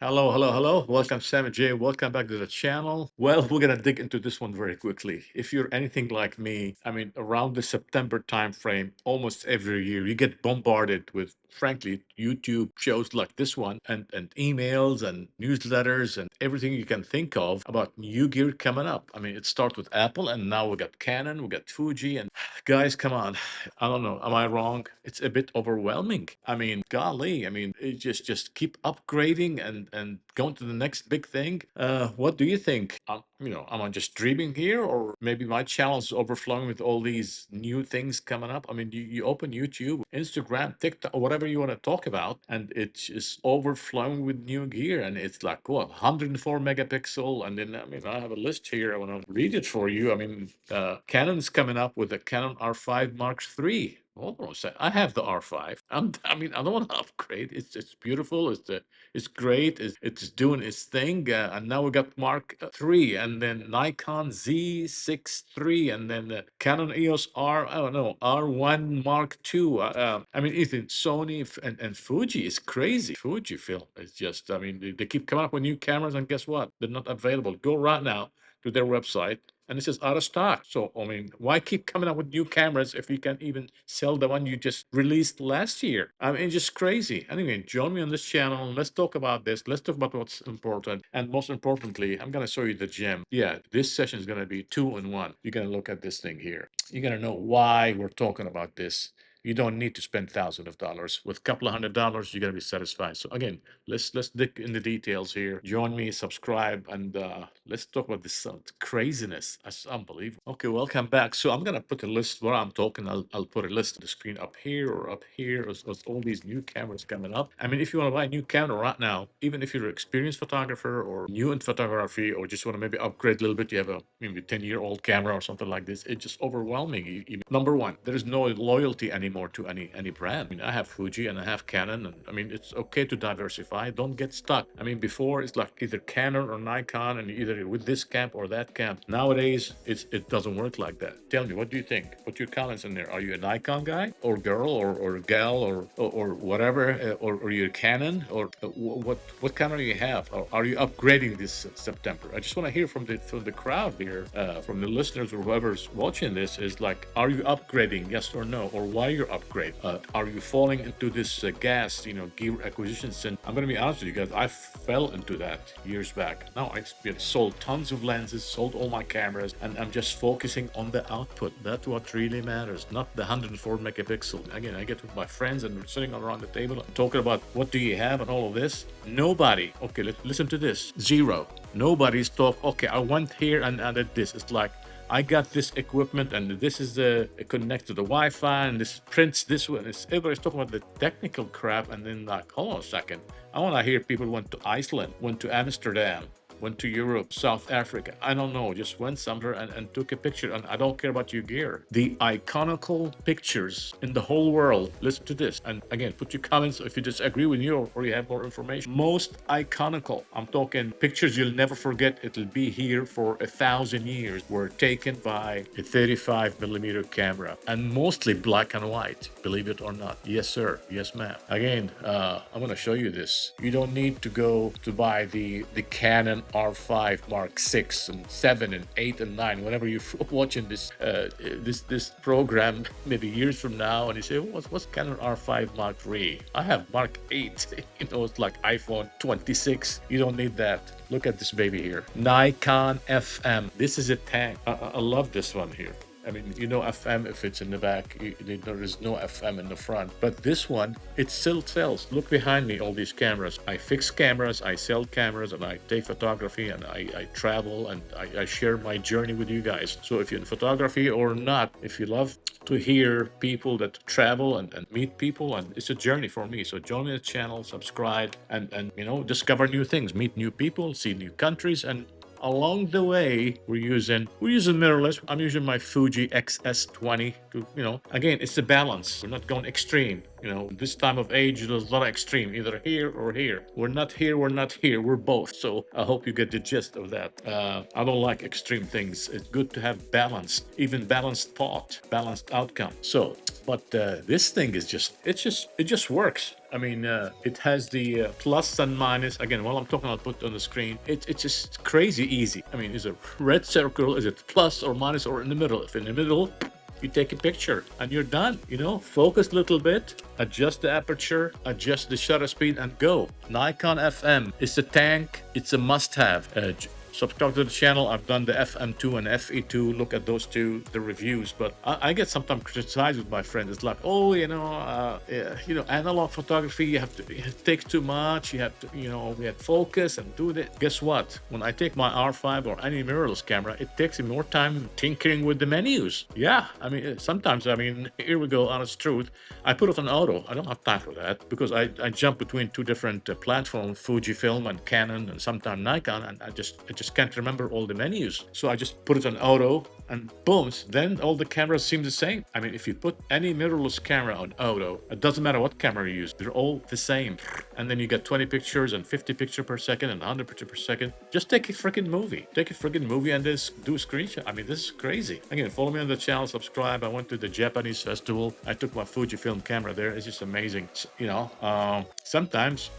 Hello, hello, hello. Welcome, Sam and Jay. Welcome back to the channel. Well, we're gonna dig into this one very quickly. If you're anything like me, I mean, around the September timeframe, almost every year, you get bombarded with, frankly, YouTube shows like this one, and emails and newsletters and everything you can think of about new gear coming up. I mean, it starts with Apple, and now we got Canon, we got Fuji, and guys, come on. I don't know. Am I wrong? It's a bit overwhelming. I mean, golly. I mean, it just keep upgrading and going to the next big thing. What do you think? Am I just dreaming here, or maybe my channel is overflowing with all these new things coming up? I mean, you open YouTube, Instagram, TikTok, or whatever you want to talk about, and it's just overflowing with new gear. And it's like, what, 104 megapixel? And then, I mean, I have a list here. I want to read it for you. I mean, Canon's coming up with a Canon R5 Mark III. Hold on a sec. I have the R5. I don't want to upgrade. It's beautiful. It's great. It's doing its thing. And now we got Mark III, and then Nikon Z6 III, and then the Canon EOS R. I don't know, R1 Mark II. I mean, Ethan, Sony and Fuji is crazy. Fujifilm is just. I mean, they keep coming up with new cameras, and guess what? They're not available. Go right now to their website and it says out of stock. So, I mean, why keep coming up with new cameras if you can't even sell the one you just released last year? I mean, it's just crazy. Anyway, join me on this channel. Let's talk about this. Let's talk about what's important. And most importantly, I'm going to show you the gem. Yeah, this session is going to be 2-in-1. You're going to look at this thing here. You're going to know why we're talking about this. You don't need to spend thousands of dollars. With a couple of $100, you're gonna be satisfied. So again, let's dig in the details here. Join me, subscribe, and let's talk about this craziness. That's unbelievable. Okay, welcome back. So I'm gonna put a list where I'm talking. I'll put a list on the screen up here or up here with all these new cameras coming up. I mean, if you want to buy a new camera right now, even if you're an experienced photographer or new in photography, or just want to maybe upgrade a little bit, you have a maybe 10-year-old camera or something like this. It's just overwhelming. Number one, there is no loyalty anymore to any brand. I mean, I have Fuji and I have Canon, and I mean, it's okay to diversify. Don't get stuck. I mean, before it's like either Canon or Nikon, and either with this camp or that camp. Nowadays, it doesn't work like that. Tell me, what do you think? Put your comments in there. Are you a Nikon guy or girl or gal or whatever, or you're Canon, or what camera do you have? Or are you upgrading this September? I just want to hear from the crowd here, from the listeners or whoever's watching this. Is like, are you upgrading? Yes or no? Or why you're upgrade? Are you falling into this gas, gear acquisitions? And I'm gonna be honest with you guys, I fell into that years back. Now I sold tons of lenses, sold all my cameras, and I'm just focusing on the output. That's what really matters, not the 104 megapixel. Again, I get with my friends and we're sitting around the table talking about what do you have and all of this. Nobody. Okay, listen to this. Zero. Nobody's talk. Okay, I went here and added this. It's like, I got this equipment, and this is the connect to the Wi-Fi, and this prints this one. Everybody's talking about the technical crap, and then like, hold on a second. I want to hear people went to Iceland, went to Amsterdam, went to Europe, South Africa. I don't know, just went somewhere and took a picture. And I don't care about your gear. The iconical pictures in the whole world. Listen to this. And again, put your comments if you disagree with me or you have more information. Most iconical, I'm talking pictures you'll never forget. It'll be here for 1,000 years. Were taken by a 35 millimeter camera, and mostly black and white, believe it or not. Yes, sir. Yes, ma'am. Again, I'm going to show you this. You don't need to go to buy the Canon R5 Mark 6 and 7 and 8 and 9 whenever you're watching this program maybe years from now, and you say, what's Canon R5 Mark III? I have Mark 8. It's like iPhone 26. You don't need that. Look at this baby here. Nikon FM. This is a tank. I love this one here. I mean, FM, if it's in the back, there is no FM in the front. But this one, it still sells. Look behind me, all these cameras. I fix cameras, I sell cameras, and I take photography, and I travel, and I share my journey with you guys. So if you're in photography or not, if you love to hear people that travel and meet people, and it's a journey for me. So join me on the channel, subscribe, and discover new things, meet new people, see new countries, and along the way, we're using mirrorless. I'm using my Fuji XS20 to, again, it's a balance. We're not going extreme. This time of age, there's a lot of extreme, either here or here. We're not here, we're not here, we're both. So I hope you get the gist of that. I don't like extreme things. It's good to have balance, even balanced thought, balanced outcome. So, but this thing is it just works. I mean, it has the plus and minus. Again, while I'm talking, I'll put on the screen. It's just crazy easy. I mean, is it red circle? Is it plus or minus or in the middle? If in the middle, you take a picture and you're done. Focus a little bit, adjust the aperture, adjust the shutter speed, and go. Nikon FM. It's a tank. It's a must-have. Subscribe to the channel. I've done the FM2 and FE2. Look at those two, the reviews. But I get sometimes criticized with my friends. It's like, oh, analog photography, it takes too much. You have to, we have focus and do that. Guess what? When I take my R5 or any mirrorless camera, it takes me more time tinkering with the menus. Yeah, I mean, sometimes, here we go, honest truth. I put it on auto. I don't have time for that because I jump between two different platforms, Fujifilm and Canon, and sometimes Nikon, and I just can't remember all the menus. So I just put it on auto, and boom, then all the cameras seem the same. I mean, if you put any mirrorless camera on auto, it doesn't matter what camera you use, they're all the same. And then you get 20 pictures and 50 pictures per second and 100 pictures per second. Just take a freaking movie. Take a freaking movie and just do a screenshot. I mean, this is crazy. Again, follow me on the channel, subscribe. I went to the Japanese festival. I took my Fujifilm camera there. It's just amazing. Sometimes,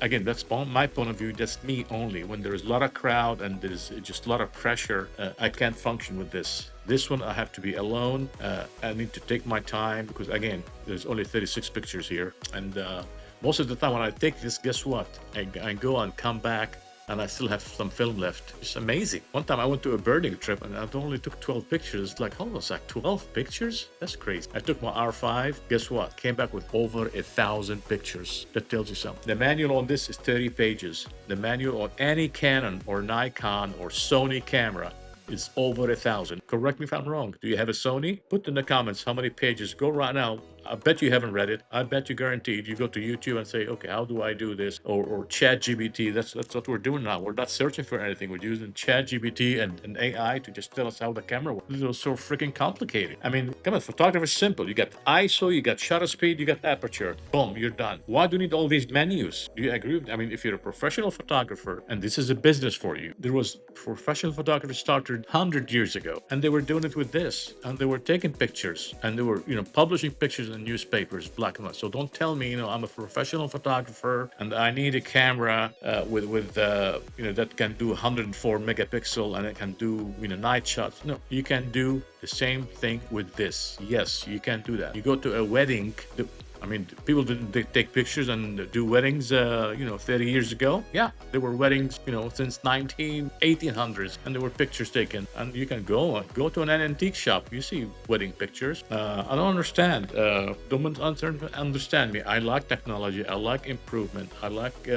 again, that's my point of view. That's me only. When there's a lot of crowd and there's just a lot of pressure, I can't function with this. This one, I have to be alone. I need to take my time because, again, there's only 36 pictures here. And most of the time when I take this, guess what? I go and come back and I still have some film left. It's amazing. One time I went to a birding trip and I only took 12 pictures. It's like, hold on a sec, 12 pictures? That's crazy. I took my R5. Guess what? Came back with over 1,000 pictures. That tells you something. The manual on this is 30 pages. The manual on any Canon or Nikon or Sony camera is over 1,000. Correct me if I'm wrong. Do you have a Sony? Put in the comments how many pages. Go right now. I bet you haven't read it. I bet you guaranteed you go to YouTube and say, okay, how do I do this? Or Chat GPT. That's what we're doing now. We're not searching for anything. We're using Chat GPT and AI to just tell us how the camera works. This is so freaking complicated. I mean, come on, photography is simple. You got ISO, you got shutter speed, you got aperture. Boom, you're done. Why do you need all these menus? Do you agree with me? I mean, if you're a professional photographer and this is a business for you, there was professional photography started 100 years ago, and they were doing it with this, and they were taking pictures, and they were, publishing pictures in newspapers, black and white. So don't tell me, I'm a professional photographer and I need a camera with that can do 104 megapixel and it can do night shots. No, you can do the same thing with this. Yes, you can do that. You go to a wedding. People didn't take pictures and do weddings, 30 years ago. Yeah, there were weddings, since 1800s, and there were pictures taken. And you can go to an antique shop. You see wedding pictures. I don't understand. Don't understand me. I like technology. I like improvement. I like,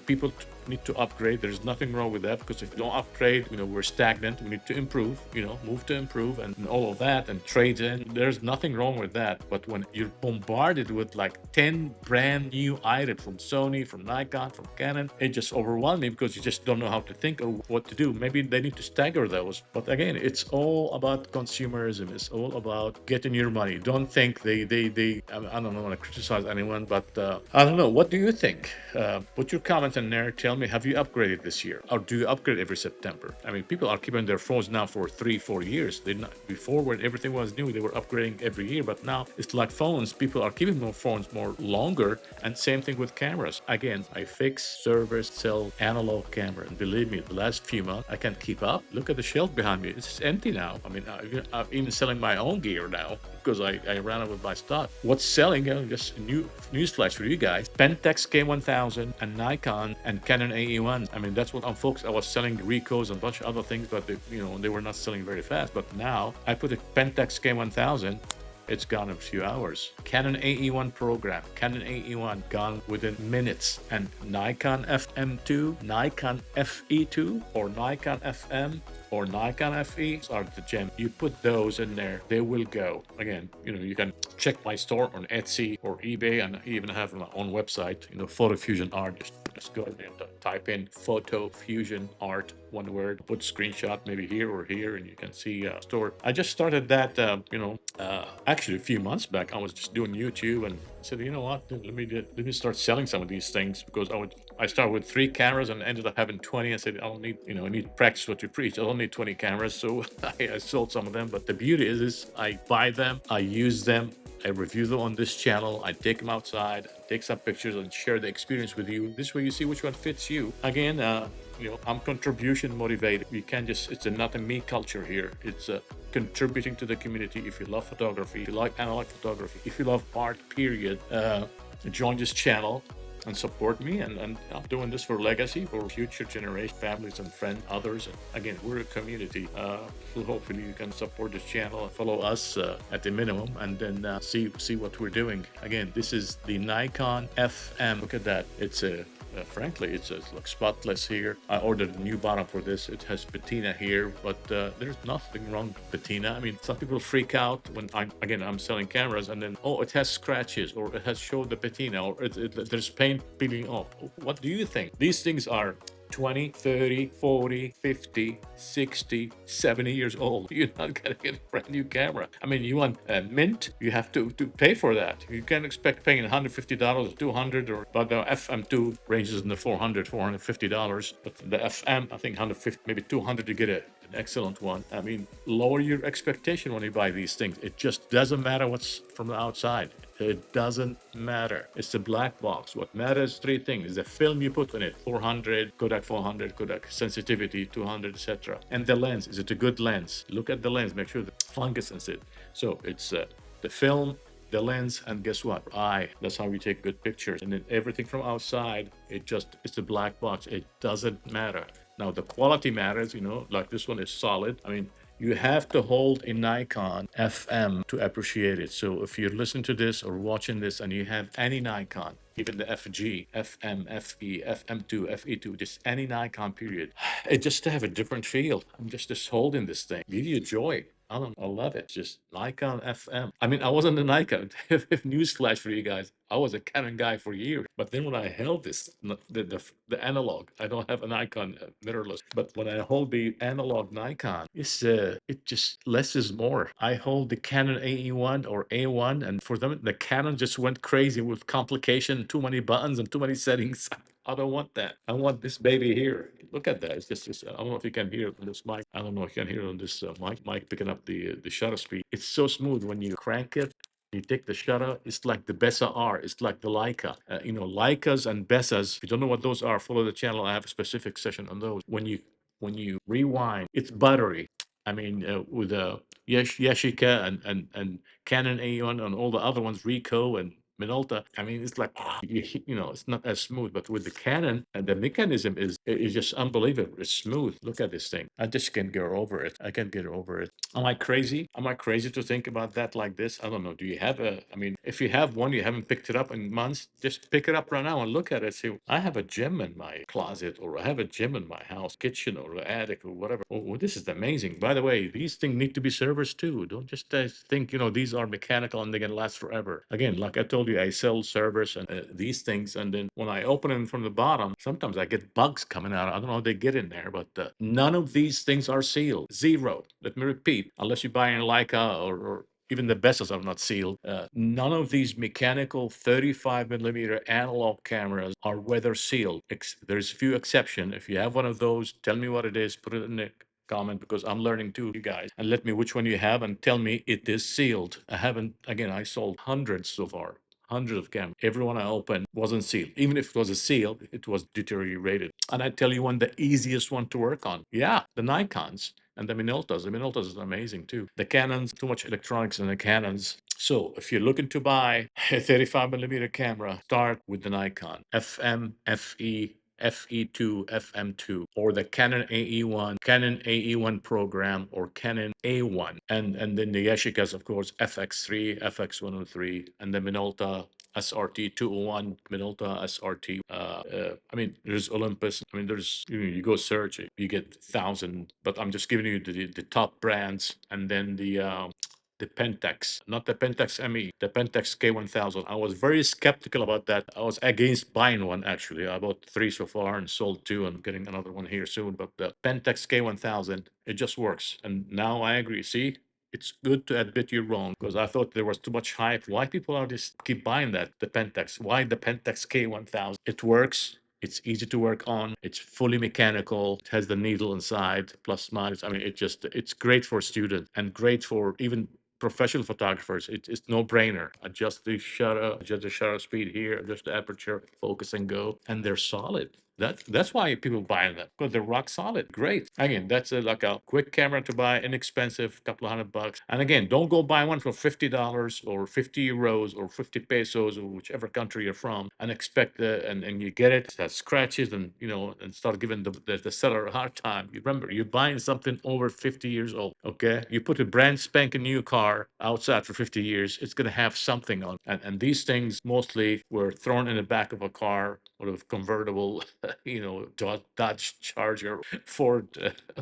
people need to upgrade. There's nothing wrong with that because if you don't upgrade, we're stagnant. We need to improve, move to improve and all of that and trade in. There's nothing wrong with that. But when you're bombarded with like 10 brand new items from Sony, from Nikon, from Canon, it just overwhelms me because you just don't know how to think or what to do. Maybe they need to stagger those. But again, it's all about consumerism. It's all about getting your money. Don't think I don't want to criticize anyone, but I don't know. What do you think? Put your comments in there. Tell me, have you upgraded this year, or do you upgrade every September? I mean, people are keeping their phones now for 3-4 years. They not before, when everything was new, they were upgrading every year, but now it's like phones. People are keeping their phones more longer, and same thing with cameras. Again, I fix, service, sell analog camera, and believe me, the last few months I can't keep up. Look at the shelf behind me; it's empty now. I mean, I'm even selling my own gear now because I ran out with my stock. What's selling? Just a newsflash for you guys: Pentax K1000 and Nikon and Canon AE1. I mean, that's what I'm focused. I was selling Ricos and a bunch of other things, but they were not selling very fast. But now I put a Pentax K1000. It's gone in a few hours. Canon AE1 program, Canon AE1 gone within minutes. And Nikon FM2, Nikon FE2, or Nikon FM, or Nikon FE are the gem. You put those in there, they will go. Again, you can check my store on Etsy or eBay, and I even have my own website, Photo Fusion Art. Just go and type in Photo Fusion Art, one word, put screenshot maybe here or here, and you can see store. I just started that, actually a few months back. I was just doing YouTube and I said, you know what, let me start selling some of these things because I started with 3 cameras and ended up having 20. I said, I don't need, I need to practice what you preach. I don't need 20 cameras. So I sold some of them. But the beauty is I buy them, I use them, I review them on this channel. I take them outside, take some pictures, and share the experience with you. This way, you see which one fits you. Again, I'm contribution motivated. You can't just, it's a not a me culture here. It's contributing to the community. If you love photography, if you like analog photography, if you love art, period, join this channel and support me. And I'm doing this for legacy, for future generation, families and friends, others. And again, we're a community. So hopefully you can support this channel and follow us at the minimum, and then see what we're doing. Again, this is the Nikon FM. Look at that. It's a frankly, it's like spotless here. I ordered a new bottom for this. It has patina here, but there's nothing wrong with patina. I mean, some people freak out when I'm selling cameras, and then, oh, it has scratches, or it has showed the patina, or there's paint peeling off. What do you think? These things are 20, 30, 40, 50, 60, 70 years old. You're not going to get a brand new camera. I mean, you want a mint, you have to pay for that. You can't expect paying $150 or 200 or, but the FM2 ranges in the $400, $450. But the FM, I think 150, maybe 200 to get an excellent one. I mean, lower your expectation when you buy these things. It just doesn't matter what's from the outside. It doesn't matter. It's a black box. What matters, three things: the film you put in it, 400, Kodak 400, Kodak sensitivity 200, etc. And the lens. Is it a good lens? Look at the lens. Make sure the fungus is it. So it's the film, the lens, and guess what? Eye. That's how we take good pictures. And then everything from outside, it's a black box. It doesn't matter. Now the quality matters, like this one is solid. I mean, you have to hold a Nikon FM to appreciate it. So if you're listening to this or watching this and you have any Nikon, even the FG, FM, FE, FM2, FE2, just any Nikon period, it just to have a different feel. I'm just holding this thing. Give you joy. I don't know, I love it. Just Nikon FM. I mean, I wasn't a Nikon. Newsflash for you guys. I was a Canon guy for years. But then when I held this, the analog, I don't have a Nikon mirrorless. But when I hold the analog Nikon, it just less is more. I hold the Canon AE1 or A1, and for them, the Canon just went crazy with complication, too many buttons and too many settings. I don't want that. I want this baby here. Look at that. It's just I don't know if you can hear it on this mic. I don't know if you can hear it on this mic picking up the shutter speed. It's so smooth when you crank it. You take the shutter, it's like the Bessa R, it's like the Leica. Leicas and Bessas, if you don't know what those are, follow the channel. I have a specific session on those. When you rewind, it's buttery. I mean, with Yashica and Canon A1 and all the other ones, Ricoh and Minolta. I mean, it's like it's not as smooth. But with the Canon, and the mechanism is just unbelievable. It's smooth. Look at this thing. I just can't get over it. I can't get over it. Am I crazy? Am I crazy to think about that like this? I don't know. Do you have I mean, if you have one, you haven't picked it up in months, just pick it up right now and look at it. See, I have a gym in my closet, or I have a gym in my house, kitchen, or attic, or whatever. Oh, this is amazing. By the way, these things need to be serviced too. Don't just think, these are mechanical and they're going to last forever. Again, like I told you, I sell servers and these things. And then when I open them from the bottom, sometimes I get bugs coming out. I don't know how they get in there, but none of these things are sealed. Zero. Let me repeat, unless you buy in Leica or even the Bessels are not sealed. None of these mechanical 35 millimeter analog cameras are weather sealed. There's few exception. If you have one of those, tell me what it is. Put it in the comment, because I'm learning too, you guys. And let me which one you have and tell me it is sealed. I haven't. Again, I sold hundreds so far. Hundreds of cameras. Every one I opened wasn't sealed. Even if it was a seal, it was deteriorated. And I tell you one, the easiest one to work on. Yeah, the Nikons and the Minoltas. The Minoltas is amazing too. The Canons, too much electronics in the Canons. So if you're looking to buy a 35 millimeter camera, start with the Nikon FM, FE, FE2, FM2, or the Canon AE1, Canon AE1 program, or Canon A1. And then the Yashicas, of course, FX3, FX103, and the Minolta SRT 201, Minolta SRT. I mean, there's Olympus. I mean, there's you go search, you get 1,000. But I'm just giving you the top brands, and then the Pentax, not the Pentax ME, the Pentax K1000. I was very skeptical about that. I was against buying one, actually. I bought three so far and sold two, and getting another one here soon. But the Pentax K1000, it just works. And now I agree. See, it's good to admit you're wrong, because I thought there was too much hype. Why people are just keep buying the Pentax? Why the Pentax K1000? It works. It's easy to work on. It's fully mechanical. It has the needle inside, plus minus. I mean, it's great for students and great for even professional photographers, it's no brainer. Adjust the shutter speed here, adjust the aperture, focus and go, and they're solid. That's why people buy them, because they're rock solid. Great. Again, that's like a quick camera to buy, inexpensive, couple of $100. And again, don't go buy one for $50 or 50 euros or 50 pesos or whichever country you're from, and expect and you get it that scratches and and start giving the seller a hard time. You remember, you're buying something over 50 years old. Okay, you put a brand spanking new car outside for 50 years, it's gonna have something on. And these things mostly were thrown in the back of a car or a convertible, Dodge Charger, Ford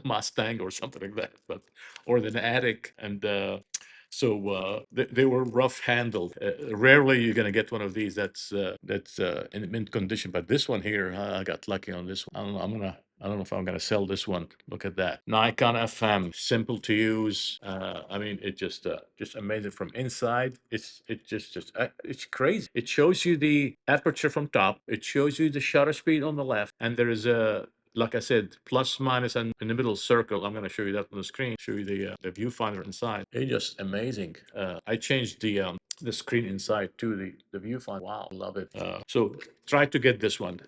Mustang, or something like that, but or in the attic. And they were rough handled. Rarely you're gonna get one of these that's in mint condition. But this one here, I got lucky on this one. I don't know if I'm gonna sell this one. Look at that Nikon FM, simple to use. I mean, it just amazing from inside. It's crazy. It shows you the aperture from top. It shows you the shutter speed on the left, and there is a, like I said, plus minus and in the middle circle. I'm going to show you that on the screen. Show you the viewfinder inside. It's just amazing. I changed the screen inside to the viewfinder. Wow, love it. So try to get this one.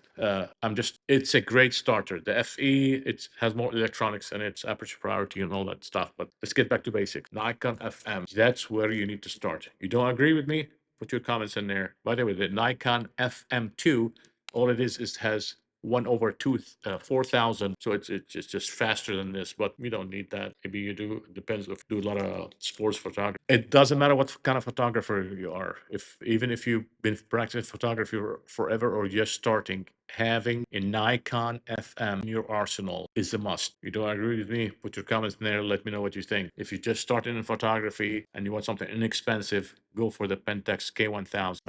It's a great starter. The FE, it has more electronics and it's aperture priority and all that stuff. But let's get back to basics. Nikon FM. That's where you need to start. You don't agree with me? Put your comments in there. By the way, the Nikon FM2, all it is has 1/4,000. So it's just faster than this, but we don't need that. Maybe you do. It depends if you do a lot of sports photography. It doesn't matter what kind of photographer you are. Even if you've been practicing photography forever or just starting, having a Nikon FM in your arsenal is a must. You don't agree with me? Put your comments in there. Let me know what you think. If you're just starting in photography and you want something inexpensive, go for the Pentax K1000.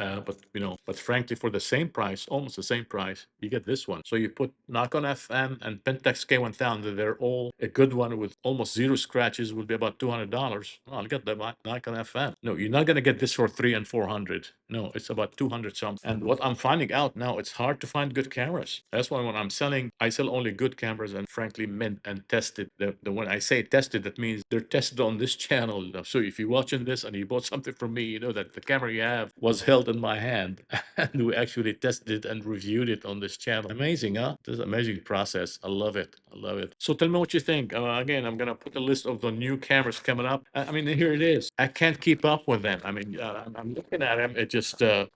But frankly, for the same price, almost the same price, you get this one. So you put Nikon FM and Pentax K1000. They're all a good one with almost zero scratches. Would be about $200. Oh, I'll get the Nikon FM. No, you're not gonna get this for 300 and 400. No, it's about 200 something. And what I'm finding out now, it's hard to find good cameras. That's why when I'm selling, I sell only good cameras and frankly mint and tested. When I say tested, that means they're tested on this channel. So if you're watching this and you bought something from me, you know that the camera you have was held in my hand and we actually tested it and reviewed it on this channel. Amazing, huh? This is an amazing process. I love it. I love it. So tell me what you think. Again, I'm gonna put a list of the new cameras coming up. I mean, here it is. I can't keep up with them. I mean, I'm looking at them. It's just, the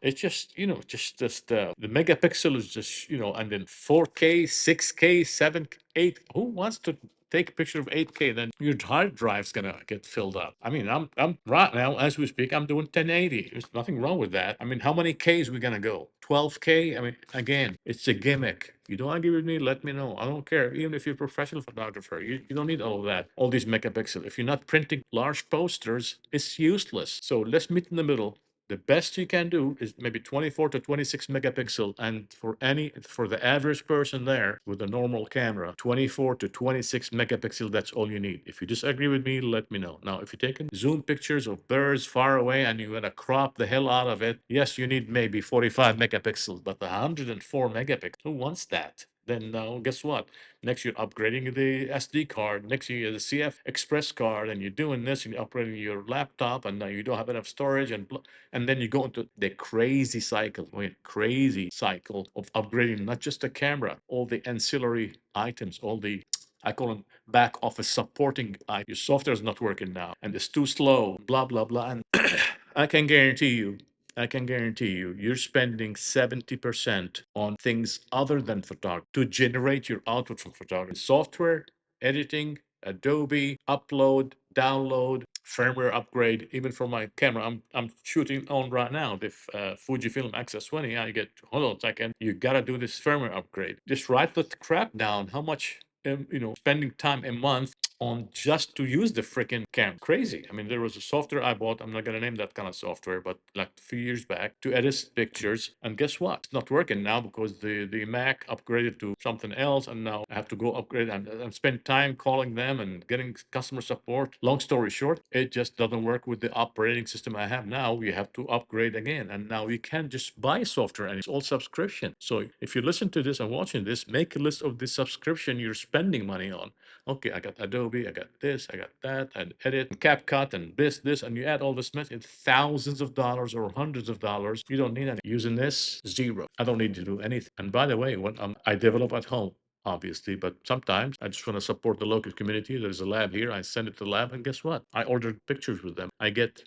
megapixel is just, and then 4K, 6K, 7, 8. Who wants to take a picture of 8K? Then your hard drive's gonna get filled up. I mean, I'm right now as we speak, I'm doing 1080. There's nothing wrong with that. I mean, how many Ks we gonna go? 12K? I mean, again, it's a gimmick. You don't agree with me? Let me know. I don't care. Even if you're a professional photographer, you don't need all of that, all these megapixels. If you're not printing large posters, it's useless. So let's meet in the middle. The best you can do is maybe 24 to 26 megapixel. And for the average person there with a normal camera, 24 to 26 megapixel, that's all you need. If you disagree with me, let me know. Now, if you're taking zoom pictures of birds far away and you're gonna crop the hell out of it, yes, you need maybe 45 megapixels, but the 104 megapixel, who wants that? Then now, guess what? Next, you're upgrading the SD card. Next, you get the CF Express card, and you're doing this, and you're upgrading your laptop, and now you don't have enough storage, and then you go into the crazy cycle of upgrading not just the camera, all the ancillary items, all the, I call them back office supporting items. Your software is not working now, and it's too slow, blah, blah, blah. And I can guarantee you, you're spending 70% on things other than photography to generate your output from photography. Software, editing, Adobe, upload, download, firmware upgrade. Even for my camera, I'm shooting on right now the Fujifilm X-S20. I get, hold on a second, you gotta do this firmware upgrade. Just write the crap down. How much spending time a month on just to use the freaking camera. Crazy. I mean, there was a software I bought. I'm not gonna name that kind of software, but like a few years back to edit pictures. And guess what? It's not working now because the Mac upgraded to something else, and now I have to go upgrade and spend time calling them and getting customer support. Long story short, it just doesn't work with the operating system I have now. We have to upgrade again, and now you can't just buy software, and it's all subscription. So if you listen to this and watching this, make a list of the subscription you're spending spending money on. Okay, I got Adobe, I got this, I got that, and edit, and CapCut, and this, and you add all this mess, it's thousands of dollars or hundreds of dollars. You don't need any. Using this, zero. I don't need to do anything. And by the way, when I develop at home, obviously, but sometimes I just want to support the local community. There's a lab here. I send it to the lab, and guess what? I ordered pictures with them. I get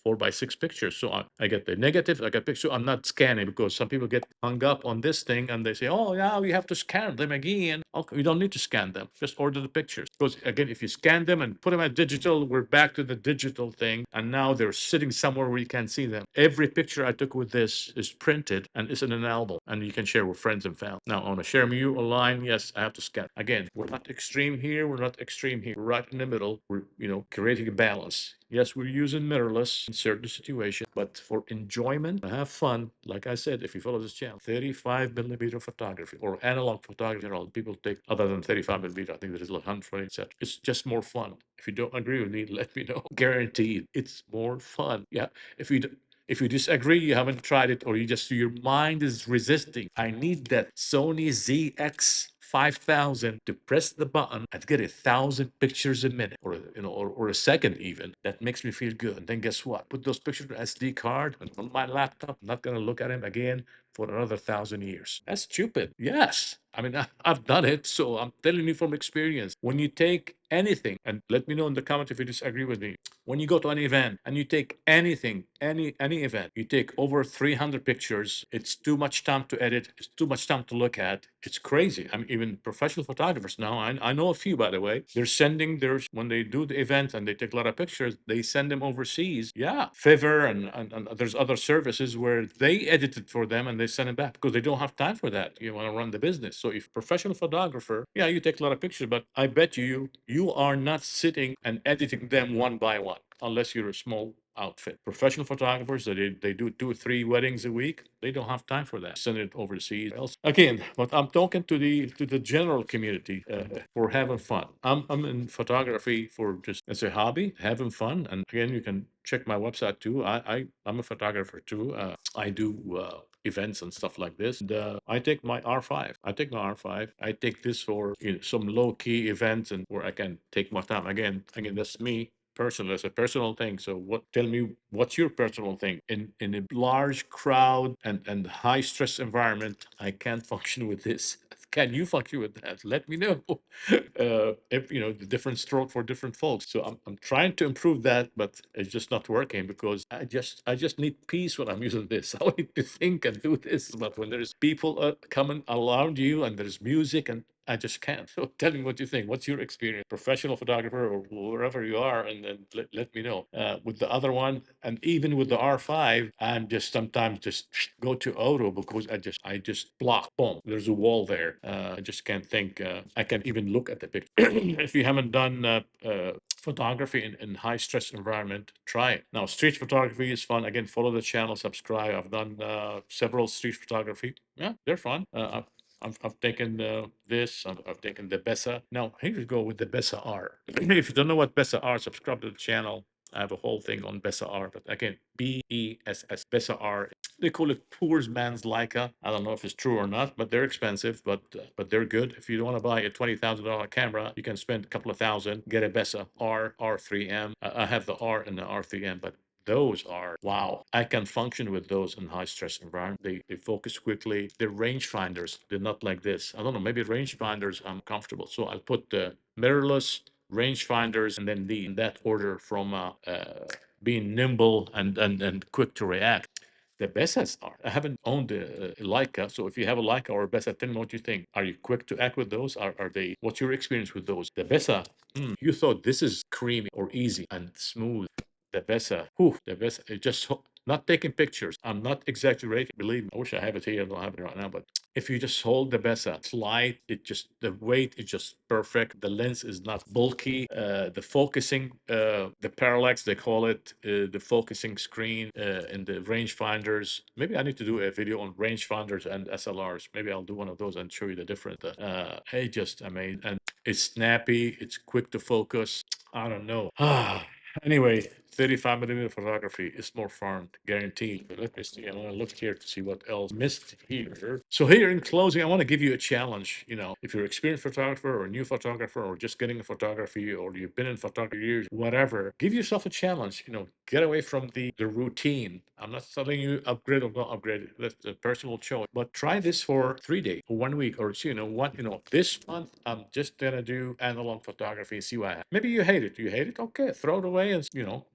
4 by 6 pictures. So I get the negative, I get picture. I'm not scanning because some people get hung up on this thing and they say, oh, yeah, we have to scan them again. Okay, you don't need to scan them. Just order the pictures. Because again, if you scan them and put them at digital, we're back to the digital thing. And now they're sitting somewhere where you can see them. Every picture I took with this is printed and is in an album, and you can share with friends and family. Now, on a share me online, yes, I have to scan. Again, we're not extreme here. We're not extreme here. We're right in the middle. We're, creating a balance. Yes, we're using mirrorless in certain situations, but for enjoyment, have fun. Like I said, if you follow this channel, 35 millimeter photography or analog photography, all people take other than 35 millimeter. I think there is like 120, etc. It's just more fun. If you don't agree with me, let me know. Guaranteed, it's more fun. Yeah. If you if you disagree, you haven't tried it, or you just your mind is resisting. I need that Sony ZX 5000 to press the button and get 1,000 pictures a minute, or or a second even. That makes me feel good. And then guess what? Put those pictures on SD card and on my laptop. I'm not gonna look at them again for another 1,000 years. That's stupid. Yes. I mean, I've done it, so I'm telling you from experience. When you take anything, and let me know in the comments if you disagree with me. When you go to an event and you take anything, any event, you take over 300 pictures. It's too much time to edit. It's too much time to look at. It's crazy. I mean, even professional photographers now. I know a few, by the way. They're sending theirs when they do the event and they take a lot of pictures. They send them overseas. Yeah, Fiverr and there's other services where they edit it for them and they send it back because they don't have time for that. You want to run the business. So if professional photographer, yeah, you take a lot of pictures, but I bet you are not sitting and editing them one by one unless you're a small outfit. Professional photographers, they do 2 or 3 weddings a week. They don't have time for that. Send it overseas. Else again, but I'm talking to the general community for having fun. I'm in photography for just as a hobby, having fun. And again, you can check my website too. I'm a photographer too. I do events and stuff like this. And, I take my R5. I take my R5. I take this for some low key events and where I can take my time. Again, that's me personal. It's a personal thing. So what? Tell me what's your personal thing in a large crowd and high stress environment. I can't function with this. Can you function with that? Let me know. If the different stroke for different folks. So I'm trying to improve that, but it's just not working because I just need peace when I'm using this. I need to think and do this. But when there's people coming around you and there's music and I just can't. So tell me what you think. What's your experience? Professional photographer or wherever you are, and then let me know. With the other one, and even with the R5, I'm just sometimes just go to auto because I just block. Boom. There's a wall there. I just can't think. I can't even look at the picture. If you haven't done photography in high stress environment, try it. Now, street photography is fun. Again, follow the channel, subscribe. I've done several street photography. Yeah, they're fun. I've taken this. I've taken the Bessa. Now here we go with the Bessa R. If you don't know what Bessa R, subscribe to the channel. I have a whole thing on Bessa R, but again, BESS Bessa R. They call it poor man's Leica. I don't know if it's true or not, but they're expensive, but they're good. If you don't want to buy a $20,000 camera, you can spend a couple of thousand, get a Bessa R R3M. I have the R and the R3M, but those are wow. I can function with those in high stress environment. They focus quickly. They're rangefinders. They're not like this. I don't know. Maybe rangefinders I'm comfortable. So I'll put the mirrorless rangefinders and then in that order from being nimble and quick to react. The Bessas are. I haven't owned a Leica, so if you have a Leica or a Bessa, tell me what you think. Are you quick to act with those? Are they? What's your experience with those? The Bessa, you thought this is creamy or easy and smooth. The Bessa, the Bessa, it just not taking pictures. I'm not exaggerating. Believe me, I wish I have it here. I don't have it right now, but if you just hold the Bessa, it's light. The weight is just perfect. The lens is not bulky. The focusing, the parallax they call it, the focusing screen in the rangefinders. Maybe I need to do a video on rangefinders and SLRs. Maybe I'll do one of those and show you the difference. It just amazing, and it's snappy. It's quick to focus. I don't know. Anyway, 35 millimeter photography is more fun, guaranteed. But let me see. I want to look here to see what else missed here. So here in closing, I want to give you a challenge. If you're an experienced photographer or a new photographer or just getting a photography or you've been in photography years, whatever, give yourself a challenge. Get away from the routine. I'm not telling you upgrade or not upgrade. That's a personal choice. But try this for 3 days or 1 week or two. This month I'm just gonna do analog photography and see what happens. Maybe you hate it. You hate it? Okay, throw it away and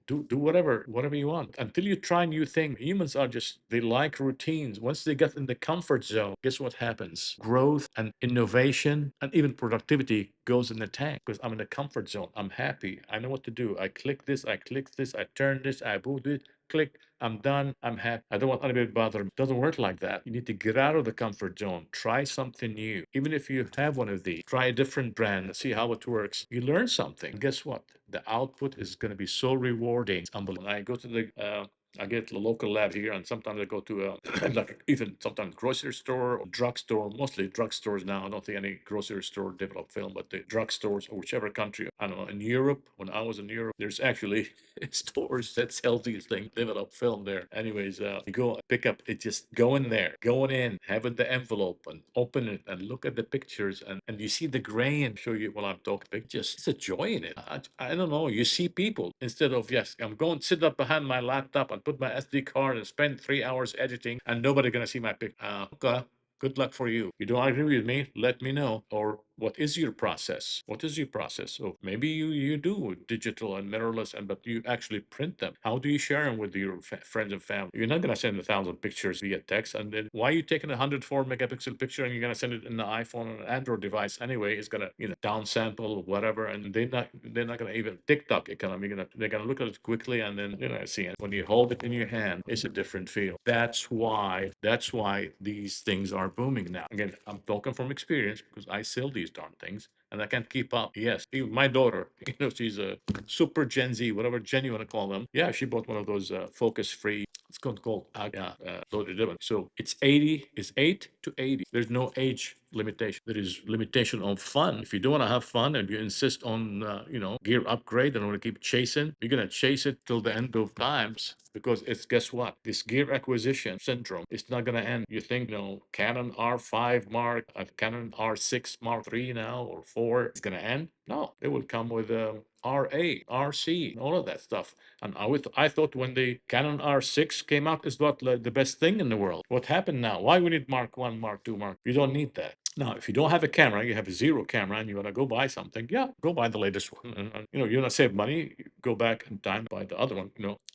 do whatever you want. Until you try new things. Humans are just they like routines. Once they get in the comfort zone, guess what happens? Growth and innovation and even productivity goes in the tank because I'm in the comfort zone. I'm happy. I know what to do. I click this, I turn this, I boot it, click. I'm done. I'm happy. I don't want anybody to bother me. It doesn't work like that. You need to get out of the comfort zone. Try something new. Even if you have one of these, try a different brand, see how it works. You learn something. Guess what? The output is going to be so rewarding. It's unbelievable. I go to I get the local lab here, and sometimes I go to like even sometimes grocery store or drugstore. Mostly drugstores now. I don't think any grocery store develop film, but the drugstores or whichever country. I don't know. In Europe, when I was in Europe, there's actually stores that sell these things, develop film there. Anyways, you go pick up. It just go in, have it the envelope, and open it and look at the pictures, and you see the grain. Show you while I'm talking. Just it's a joy in it. I don't know. You see people instead of yes, I'm going to sit up behind my laptop and put my SD card and spend 3 hours editing, and nobody gonna see my picture. Okay. Good luck for you. You don't agree with me? Let me know. Or what is your process? What is your process? So maybe you do digital and mirrorless, and but you actually print them. How do you share them with your friends and family? You're not gonna send 1,000 pictures via text, and then why are you taking a 104 megapixel picture and you're gonna send it in the iPhone or an Android device anyway? It's gonna downsample or whatever, and they're not gonna even TikTok economy. They're gonna look at it quickly and then see it. When you hold it in your hand, it's a different feel. That's why these things are booming now. Again, I'm talking from experience because I sell these darn things and I can't keep up. Yes, even my daughter, she's a super Gen Z, whatever Gen you want to call them. Yeah, she bought one of those focus free. It's called loaded ribbon. So it's 8 to 80. There's no age limitation. There is limitation on fun. If you don't want to have fun and you insist on gear upgrade and want to keep chasing, you're gonna chase it till the end of times because it's guess what? This gear acquisition syndrome is not gonna end. You think Canon R5 Mark, Canon R6 Mark III now or 4 is gonna end? No, it will come with RA, RC, all of that stuff. And I thought when the Canon R6 came out is what the best thing in the world. What happened now? Why we need Mark 1, Mark 2, Mark? You don't need that. Now, if you don't have a camera, you have a zero camera and you want to go buy something, yeah, go buy the latest one. And you want to save money, go back in time, buy the other one.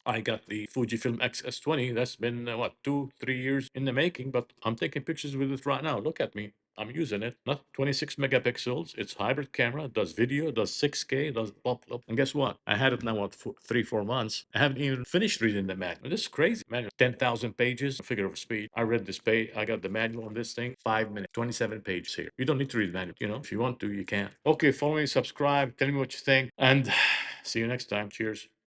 I got the Fujifilm X-S20. That's been, 2, 3 years in the making, but I'm taking pictures with it right now. Look at me. I'm using it. Not 26 megapixels. It's hybrid camera. It does video, it does 6K, does blah, blah. And guess what? I had it now, 3, 4 months. I haven't even finished reading the manual. This is crazy. Manual, 10,000 pages, figure of speed. I read this page. I got the manual on this thing, 5 minutes, 27 pages here. You don't need to read the manual. If you want to, you can. Okay, follow me, subscribe, tell me what you think, and see you next time. Cheers.